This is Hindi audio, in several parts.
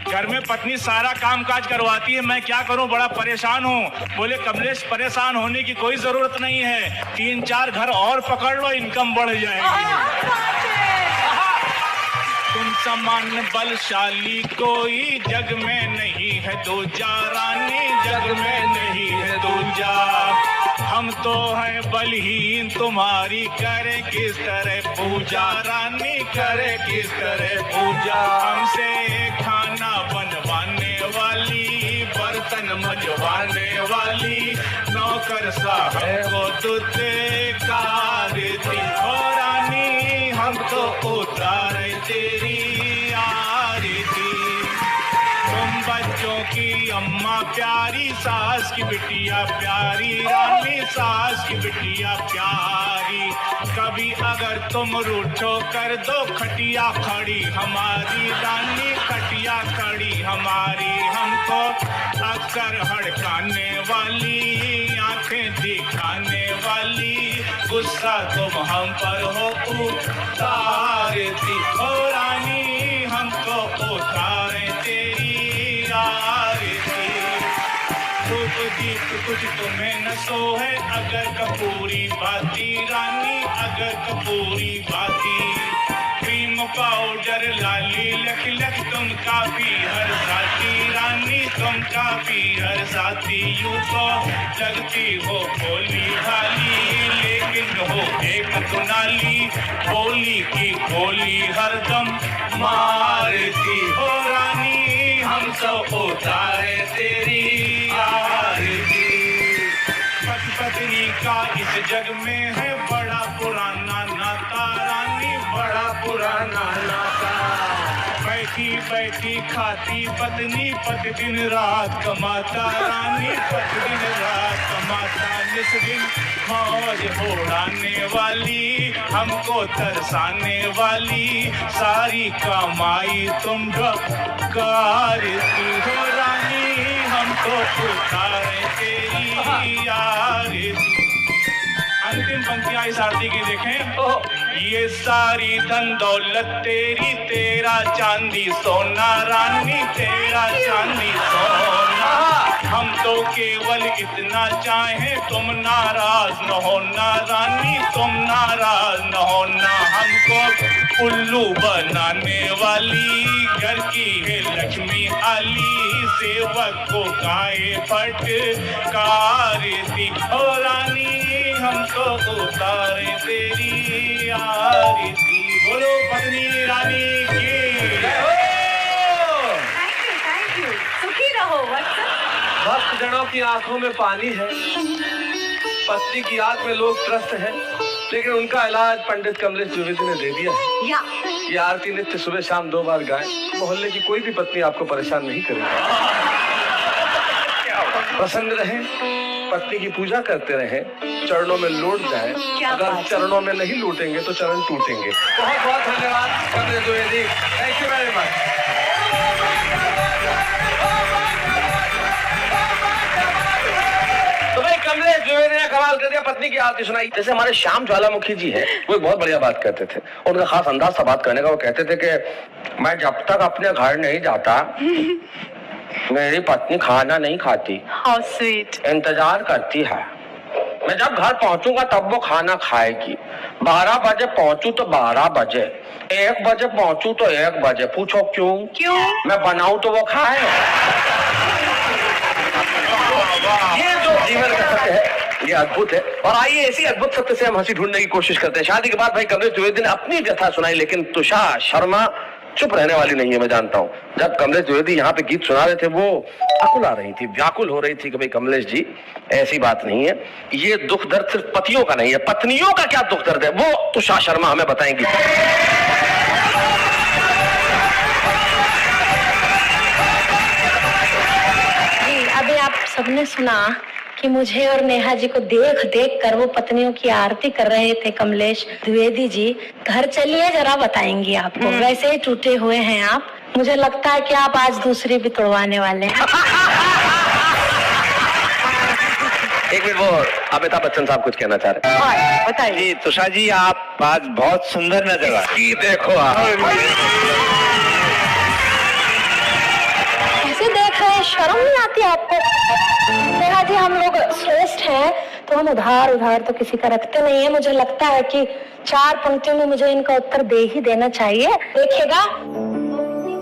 घर में पत्नी सारा काम काज करवाती है, मैं क्या करूं, बड़ा परेशान हूं। बोले कमलेश परेशान होने की कोई जरूरत नहीं है, 3-4 घर और पकड़ लो, इनकम बढ़ जाएगी। तुम समान बलशाली कोई जग में नहीं है दूजा रानी, जग में नहीं है दूजा। हम तो हैं बलहीन तुम्हारी, करे किस तरह पूजा रानी, करे किस तरह पूजा। हमसे खाना बनवाने वाली, बर्तन मजवाने वाली, नौकर साहब को तुते कारती हो रानी, हम तो उतारे तेरी आरती। तुम बच्चों की अम्मा प्यारी, सास की बिटिया प्यारी रानी, सास की बिटिया प्यारी। कभी अगर तुम रूठो कर दो खटिया खड़ी हमारी रानी, खटिया खड़ी हमारी। हमको अक्सर हड़काने वाली, आंखें दिखाने वाली, गुस्सा तुम हम पर हो उतारती हो रानी, हमको उतारे तेरी आरती। धूप दीप कुछ तुम्हें न सोहे, अगर कपूरी बाती रानी, अगर कपूरी बाती। क्रीम पाउडर लाली लख लख, तुम काफी हर साथी रानी, तुम काफी हर साथी। यूं तो लगती हो भोली भाली, लेकिन हो एक दुनाली, बोली की बोली हरदम मारती हो रानी, हम सब उतारे तेरी आरती। पत्नी का इस जग में है बड़ा पुराना नाता रानी, बड़ा पुराना नाता। बैठी बैठी खाती पत्नी, पत दिन रात कमाता रानी, पत दिन रात कमाता। जिस दिन मौज उड़ाने वाली, हमको तरसाने वाली, सारी कमाई तुम कारती हो रानी, हमको उतारे तेरी आरती। अंतिम पंक्तियां इस आरती की देखें। ये सारी धन दौलत तेरी, तेरा चांदी सोना रानी, तेरा चांदी सोना। हम तो केवल इतना चाहें, तुम नाराज न होना रानी, तुम नाराज न होना। हमको उल्लू बनाने वाली, घर की है लक्ष्मी आली, सेवक को गाये फटकारती हो रानी, हमको उतारे तेरी आरती। बोलो पत्नी रानी की जय हो। थैंक यू, सुखी रहो वत्सल। भक्त जनों की आंखों में पानी है, पत्नी की आंख में लोग त्रस्त हैं, लेकिन उनका इलाज पंडित कमलेश द्विवेदी ने दे दिया है। ये आरती नित्य सुबह शाम 2 बार गाएं, मोहल्ले की कोई भी पत्नी आपको परेशान नहीं करेगी। प्रसन्न रहें, पत्नी की पूजा करते रहें, चरणों में लौट जाएं। अगर चरणों में नहीं लौटेंगे तो चरण टूटेंगे। बहुत बहुत धन्यवाद Kamlesh Dwivedi, thank you very much. तो भाई कमलेश द्विवेदी ने कमाल कर दिया, पत्नी की आरती सुनाई। जैसे हमारे श्याम ज्वालामुखी जी हैं, वो एक बहुत बढ़िया बात कहते थे, उनका खास अंदाज था बात करने का। वो कहते थे कि मैं जब तक अपने घर नहीं जाता मेरी पत्नी खाना नहीं खाती। How sweet. इंतजार करती है, मैं जब घर पहुंचूंगा तब वो खाना खाएगी। 12 बजे पहुंचू तो 12 बजे, 1 बजे पहुंचू तो 1 बजे। पूछो क्यों? क्यों? मैं बनाऊं तो वो खाए। ये जो जीवन का सत्य है, ये अद्भुत है। और आइए इसी अद्भुत सत्य से हम हंसी ढूंढने की कोशिश करते हैं। शादी के बाद भाई कमलेश द्विवेदी ने अपनी व्यथा सुनाई, लेकिन तुषार शर्मा चुप रहने वाली नहीं है। मैं जानता हूँ, जब कमलेश द्विवेदी यहाँ पे गीत सुना रहे थे, वो अकुला रही थी, व्याकुल हो रही थी कि भाई कमलेश जी ऐसी बात नहीं है। ये दुख दर्द सिर्फ पतियों का नहीं है, पत्नियों का क्या दुख दर्द है वो तुषार शर्मा हमें बताएंगी। अभी आप सबने सुना कि मुझे और नेहा जी को देख देख कर वो पत्नियों की आरती कर रहे थे कमलेश द्विवेदी जी। घर चलिए जरा बताएंगी आपको। वैसे ही टूटे हुए हैं आप, मुझे लगता है कि आप आज दूसरी भी तोड़वाने वाले हैं। एक मिनट, वो अमिताभ बच्चन साहब कुछ कहना चाह रहे हैं। बताइए। तुषार जी आप आज बहुत सुंदर नजर आ रही। देखो आप शर्म नहीं आती आपको? नेहा जी, हम लोग श्रेष्ठ हैं तो हम उधार उधार तो किसी का रखते नहीं है। मुझे लगता है कि 4 पंक्तियों में मुझे इनका उत्तर दे ही देना चाहिए। देखिएगा,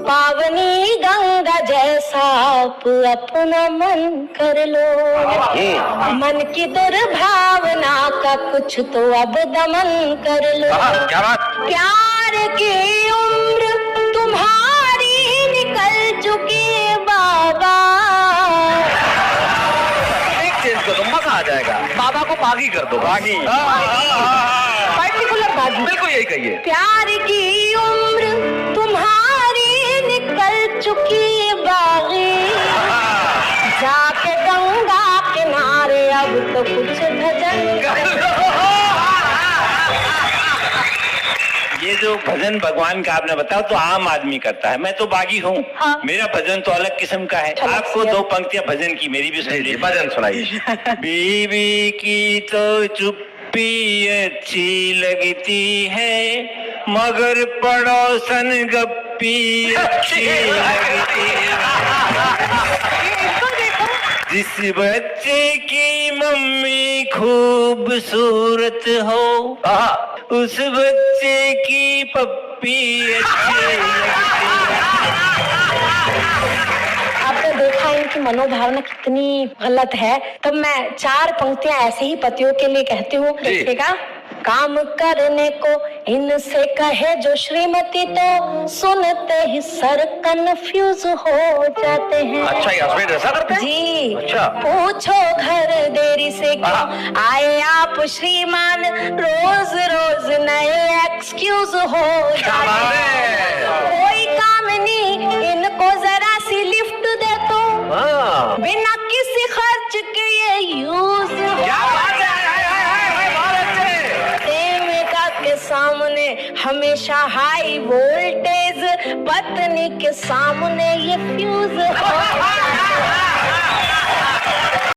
पावनी गंगा जैसा आप अपना मन कर लो, मन की दुर्भावना का कुछ तो अब दमन कर लो। क्या बात? प्यार की उम्र तुम्हारी निकल चुकी बाबा। एक चेंज कर दो, मजा आ जाएगा। बाबा को बागी कर दो। बागी, पर्टिकुलर बागी, बिल्कुल यही कहिए। प्यार की उम्र तुम्हारी निकल चुकी बागी, जाके गंगा किनारे अब तो कुछ भजन कर लो। ये जो भजन भगवान का आपने बताया तो आम आदमी करता है, मैं तो बागी हूँ। हाँ। मेरा भजन तो अलग किस्म का है। आपको 2 पंक्तियां भजन की मेरी भी सुन लीजिए। भजन सुनाइए। बीवी की तो चुप्पी अच्छी लगती है, मगर पड़ोसन गप्पी अच्छी लगती है। जिस बच्चे की मम्मी खूबसूरत हो, उस बच्चे की पप्पी अच्छी लगती है। आपने देखा इनकी मनोभावना कितनी गलत है। तब मैं 4 पंक्तियां ऐसे ही पतियों के लिए कहती हूँ। देखिएगा, काम करने को इनसे कहे जो श्रीमती तो सुनते ही सर कंफ्यूज हो जाते हैं। अच्छा, ये हस्बैंड ऐसा करते हैं? जी। अच्छा। पूछो घर देरी से क्यों आए आप श्रीमान, रोज रोज नए एक्सक्यूज हो जाते हैं। कोई काम नहीं, इनको जरा सी लिफ्ट दे तो बिना किसी खर्च के ये यूज के सामने हमेशा हाई वोल्टेज, पत्नी के सामने ये फ्यूज हो।